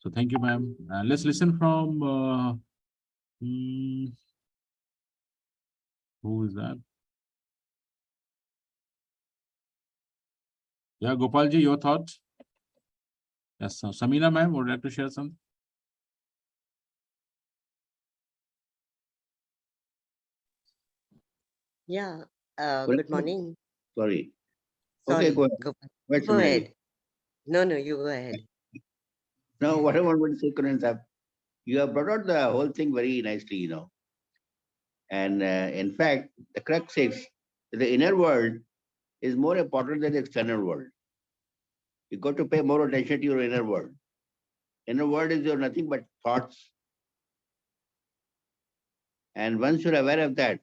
So thank you, ma'am. Let's listen from, who is that? Yeah, Gopalji, your thought? Yes, Samina ma'am, would you like to share something? Yeah, good morning. Sorry. Sorry, Okay, go ahead. go ahead. No, you go ahead. No, what I wanted to say, Karan sir, you have brought out the whole thing very nicely, And in fact, the crux is the inner world is more important than the external world. You got to pay more attention to your inner world. Inner world is your nothing but thoughts. And once you're aware of that,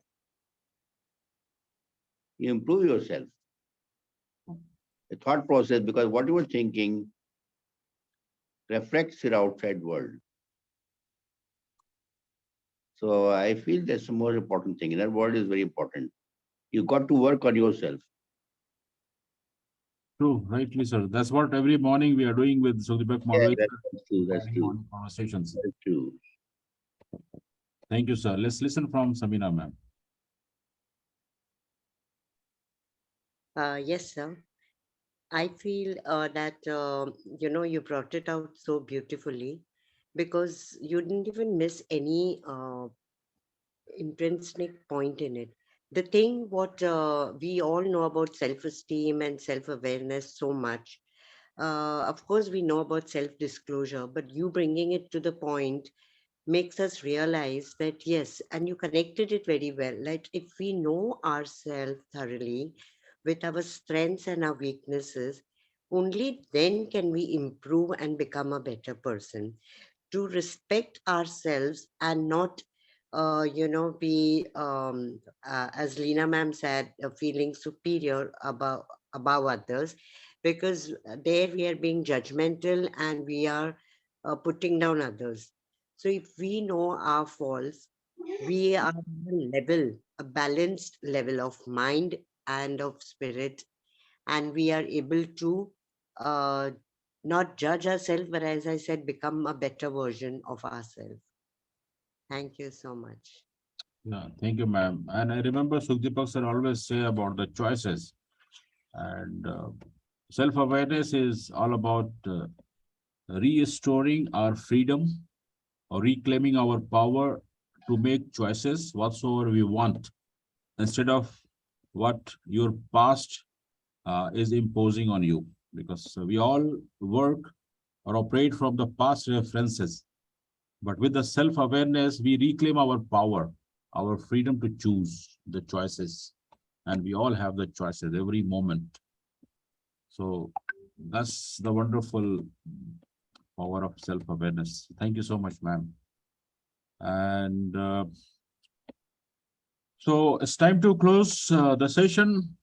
you improve yourself. The thought process, because what you are thinking reflects your outside world. So I feel that's the more important thing. Inner world is very important. You got to work on yourself. True, rightly, sir. That's what every morning we are doing with Sukhdeep Yeah, moderator. that's true. That's true. Morning conversations. That's true. Thank you, sir. Let's listen from Samina, ma'am. Yes, sir. I feel that you brought it out so beautifully because you didn't even miss any intrinsic point in it. The thing what we all know about self-esteem and self-awareness so much. Of course, we know about self-disclosure, but you bringing it to the point makes us realize that yes, and you connected it very well. Like if we know ourselves thoroughly with our strengths and our weaknesses, only then can we improve and become a better person. To respect ourselves and not be as Lena ma'am said, feeling superior above others, because there we are being judgmental and we are putting down others. So if we know our faults, we are on a level, a balanced level of mind and of spirit, and we are able to uh, not judge ourselves, but as I said, become a better version of ourselves. Thank you so much. Yeah, thank you, ma'am. And I remember Sukhdeep sir always say about the choices. And self-awareness is all about restoring our freedom or reclaiming our power to make choices whatsoever we want instead of what your past is imposing on you. Because we all work or operate from the past references. But with the self-awareness, we reclaim our power, our freedom to choose the choices. And we all have the choices every moment. So that's the wonderful power of self-awareness. Thank you so much, ma'am. And so it's time to close the session.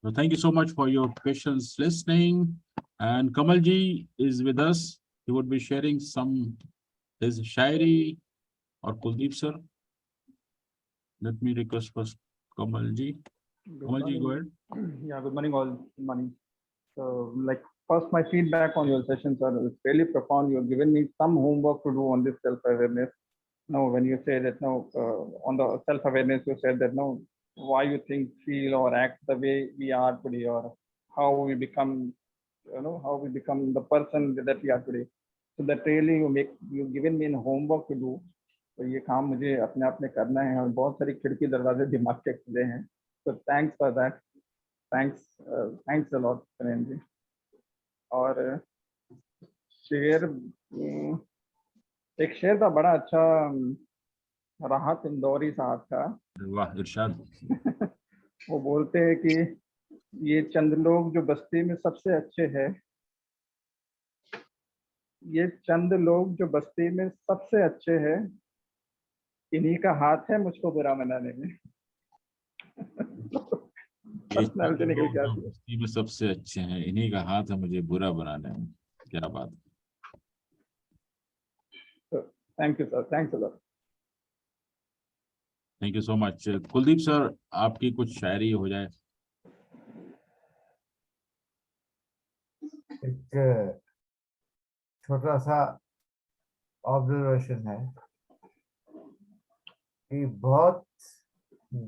So thank you so much for your patience listening. And Kamalji is with us. He would be sharing some his shairi or Kuldeep sir. Let me request first Kamalji. Kamalji, go ahead. Yeah, good morning all. Good morning. So, like, first, my feedback on your sessions are it's really profound. You've given me some homework to do on this self-awareness. Now, when you say that now on the self-awareness, you said that now why you think, feel, or act the way we are today, or how we become, how we become the person that we are today. So that really you've given me a homework to do. तो ये काम मुझे अपने आप में करना है और बहुत सारी खिड़की दरवाजे दिमाग के खुले हैं. So thanks for that. Thanks a lot, Karan ji. और शेर एक शेर था बड़ा अच्छा राहत इंदौरी साहब का. वाह, इरशाद. वो बोलते हैं कि ये चंद लोग जो बस्ती में सबसे अच्छे हैं, ये चंद लोग जो बस्ती में सबसे अच्छे हैं, इन्हीं का हाथ है मुझको बुरा मनाने में. पर्सनालिटी निकल के आती है. बस्ती में सबसे अच्छे हैं, इन्हीं का हाथ है मुझे बुरा बनाने में. क्या बात. Thank you sir. Thanks a lot. Thank you so much. Kuldeep sir, आपकी कुछ शायरी हो जाए. एक छोटा सा ऑब्जर्वेशन है कि बहुत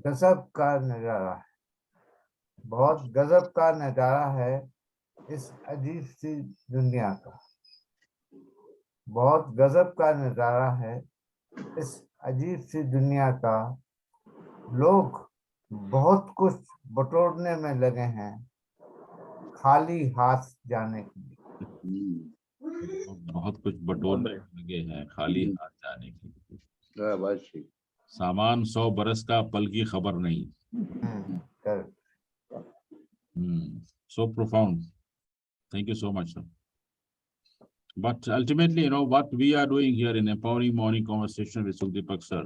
गजब का नजारा है, बहुत गजब का नजारा है इस अजीब सी दुनिया का. बहुत गजब का नजारा है इस अजीब सी दुनिया का. लोग बहुत कुछ बटोरने में लगे हैं, खाली हाथ जाने के लिए. बहुत कुछ बटोरने लगे हैं, खाली हाथ जाने के लिए. सामान 100 बरस का, पल की खबर नहीं. Correct. So profound. Thank you so much, sir. But ultimately, you know, what we are doing here in Empowering Morning Conversation with Sukdeepak sir,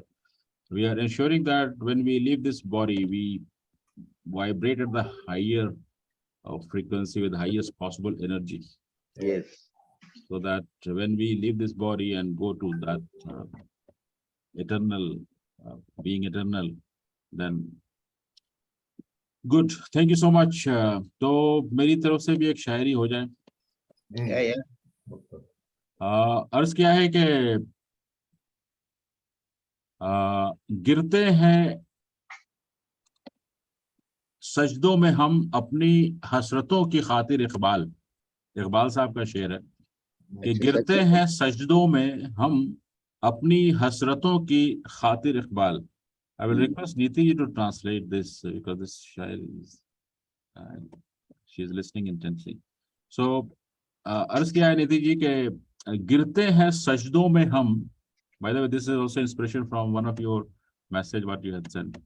we are ensuring that when we leave this body, we vibrate at the higher frequency with highest possible energy. Yes. So that when we leave this body and go to that eternal, being eternal, then good. Thank you so much. तो मेरी तरफ से भी एक शायरी हो जाए. Yeah. अर्ज क्या है कि गिरते हैं सजदों में हम अपनी हसरतों की खातिर, इकबाल साहब का शेर है कि गिरते हैं सजदों में हम अपनी हसरतों की खातिर, Iqbal. I will request Niti ji to translate this because this shair is she is listening intensely. So अर्ज किया है नीति जी के गिरते हैं सजदों में हम. By the way, this is also inspiration from one of your message what you had sent.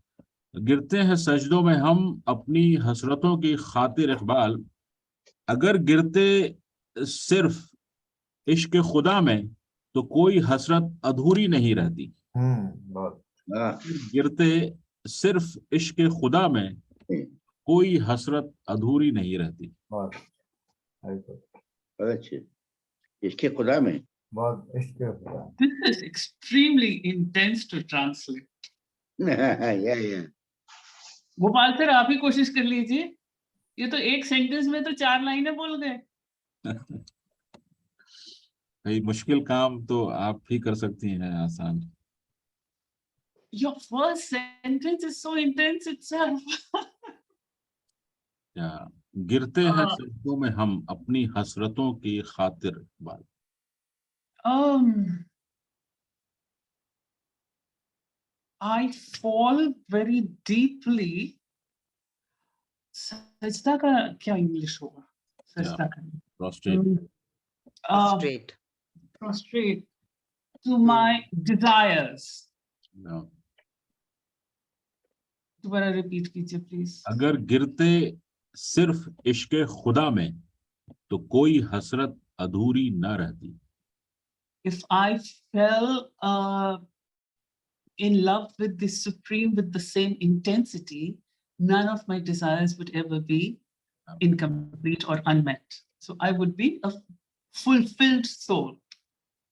गिरते हैं सजदों में हम अपनी हसरतों की खातिर, इकबाल. अगर गिरते सिर्फ इश्क खुदा में तो कोई हसरत अधूरी नहीं रहती. गिरते सिर्फ इश्क खुदा में कोई हसरत अधूरी नहीं रहती. इसके खुदा में. This is extremely intense to translate. Yeah. Gopal sir आप ही कोशिश कर लीजिए. ये तो एक सेंटेंस में तो 4 लाइनें बोल गए. भाई मुश्किल काम तो आप ही कर सकती हैं आसान. Your first sentence is so intense itself. गिरते हैं सजदों में हम अपनी हसरतों की खातिर, Iqbal. I fall very deeply. सजदा का क्या इंग्लिश होगा? सजदा का. Prostrate. Prostrate to my desires. No. दोबारा रिपीट कीजिए प्लीज. अगर गिरते सिर्फ इश्क खुदा में तो कोई हसरत अधूरी न रहती. If I fell in love with the Supreme with the same intensity, none of my desires would ever be incomplete or unmet. So I would be a fulfilled soul.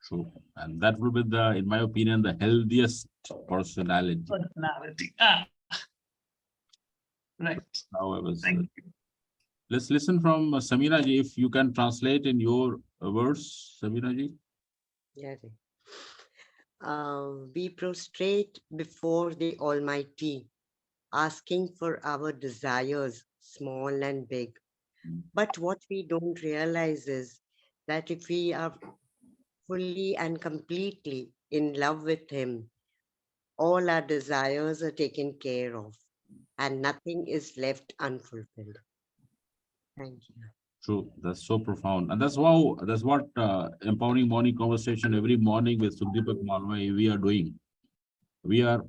So, and that will be the, in my opinion, the healthiest personality. Right. However, thank you. Let's listen from Samina ji, if you can translate in your words, Samina ji. Yeah. We prostrate before the Almighty, asking for our desires, small and big. But what we don't realize is that if we are fully and completely in love with Him, all our desires are taken care of and nothing is left unfulfilled. Thank you. True, that's so profound, and that's what Empowering Morning Conversation every morning with Sukdeepak Malwai we are doing. We are,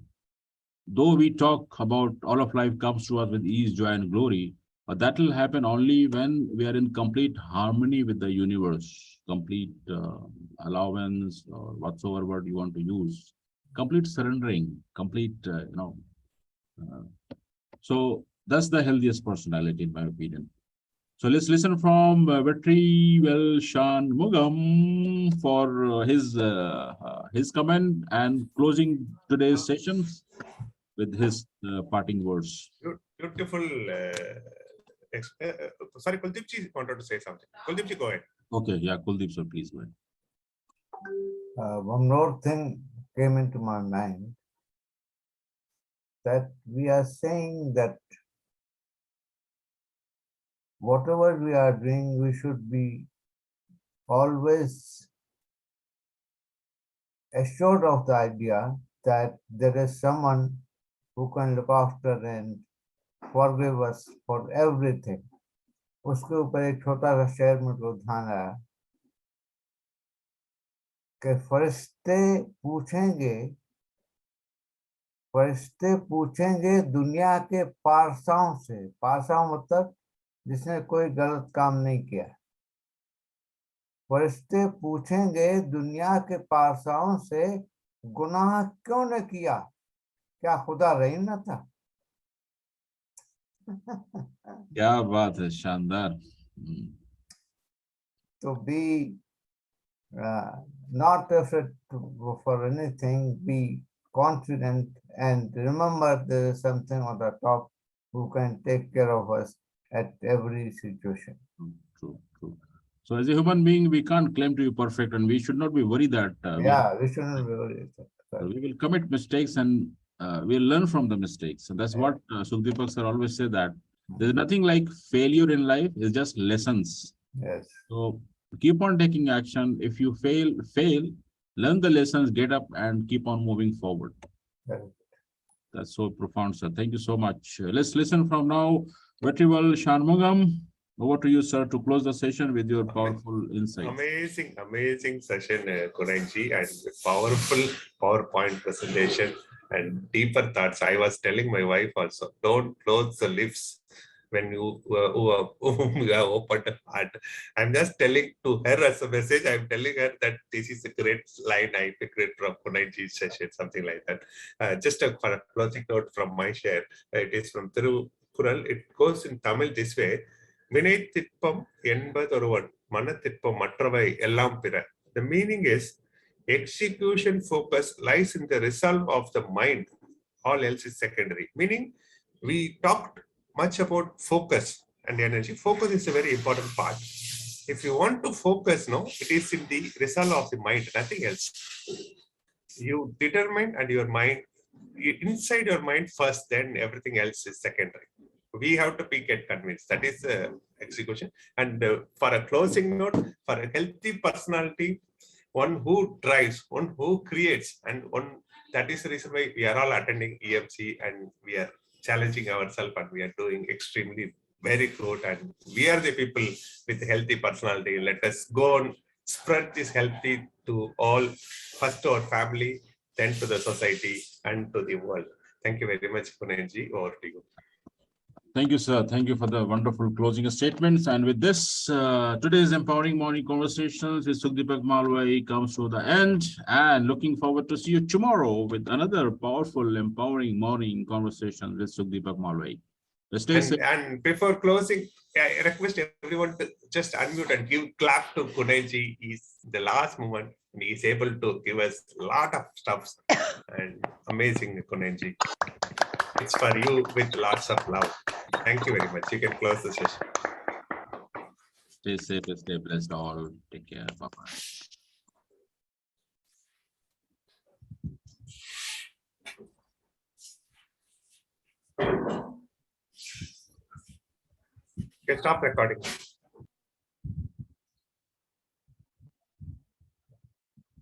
though we talk about all of life comes to us with ease, joy, and glory, but that will happen only when we are in complete harmony with the universe, complete allowance or whatsoever word you want to use, complete surrendering, complete so that's the healthiest personality in my opinion. So let's listen from Vetri Shan Mugam for his comment and closing today's sessions with his parting words. Beautiful. Sorry, Kuldeep ji wanted to say something. Kuldeep ji, go ahead. Okay, yeah, Kuldeep sir, please go ahead. One more thing came into my mind, that we are saying that whatever we are doing, we should be always assured of the idea that there is someone who can look after and forgive us for everything. उसके ऊपर एक छोटा सा शेर मुझको ध्यान आया कि फरिश्ते पूछेंगे फरिश्ते पूछेंगे दुनिया के पारसाओं से, पारसाओं मतलब जिसने कोई गलत काम नहीं किया। फरिश्ते पूछेंगे दुनिया के पारसाओं से, गुनाह क्यों न किया, क्या खुदा रहीम न था? क्या बात है, शानदार। To be not afraid for anything, be confident, and remember there is something on the top who can take care of us at every situation. True, true. So as a human being, we can't claim to be perfect, and we should not be worried that We shouldn't be worried. we will commit mistakes, and we'll learn from the mistakes. And that's what Sukhdeepak sir always say, that there's nothing like failure in life, it's just lessons. Yes. So keep on taking action. If you fail, learn the lessons, get up and keep on moving forward. That's so profound, sir. Thank you so much. Let's listen from now. Vetrival Shanmugam, over to you, sir, to close the session with your powerful insights. Amazing session, Kunanji, and powerful PowerPoint presentation and deeper thoughts. I was telling my wife also, don't close the lips when you opened the heart. I'm just telling to her as a message. I'm telling her that this is a great line I picked it from Kunanji's session, something like that. Just for a closing note from my share, it is from Thirukural. It goes in Tamil this way. வினை திட்பம் என்பதொருவன் மனத்திற்பம் மற்றவை எல்லாம் பிற. The meaning is execution focus lies in the resolve of the mind. All else is secondary. Meaning we talked much about focus and energy. Focus is a very important part. If you want to focus, no, it is in the resolve of the mind, nothing else. You determine and your mind, inside your mind first, then everything else is secondary. We have to get convinced. That is execution. And for a closing note, for a healthy personality, one who drives, one who creates, and one, that is the reason why we are all attending EMC and we are challenging ourselves and we are doing extremely very good. And we are the people with healthy personality. Let us go and spread this healthy to all, first to our family, then to the society and to the world. Thank you very much, Kunanji. Over to you. Thank you, sir. Thank you for the wonderful closing statements. And with this, today's Empowering Morning Conversations with Sukhdeepak Malwai comes to the end. And looking forward to see you tomorrow with another powerful, empowering morning conversation with Sukhdeepak Malwai. Stay safe. And before closing, I request everyone to just unmute and give clap to Kunanji. He's the last moment and he's able to give us a lot of stuff. And amazing, Kunanji. It's for you with lots of love. Thank you very much. You can close the session. Stay safe and stay blessed all. Take care. Bye-bye. Okay, stop recording.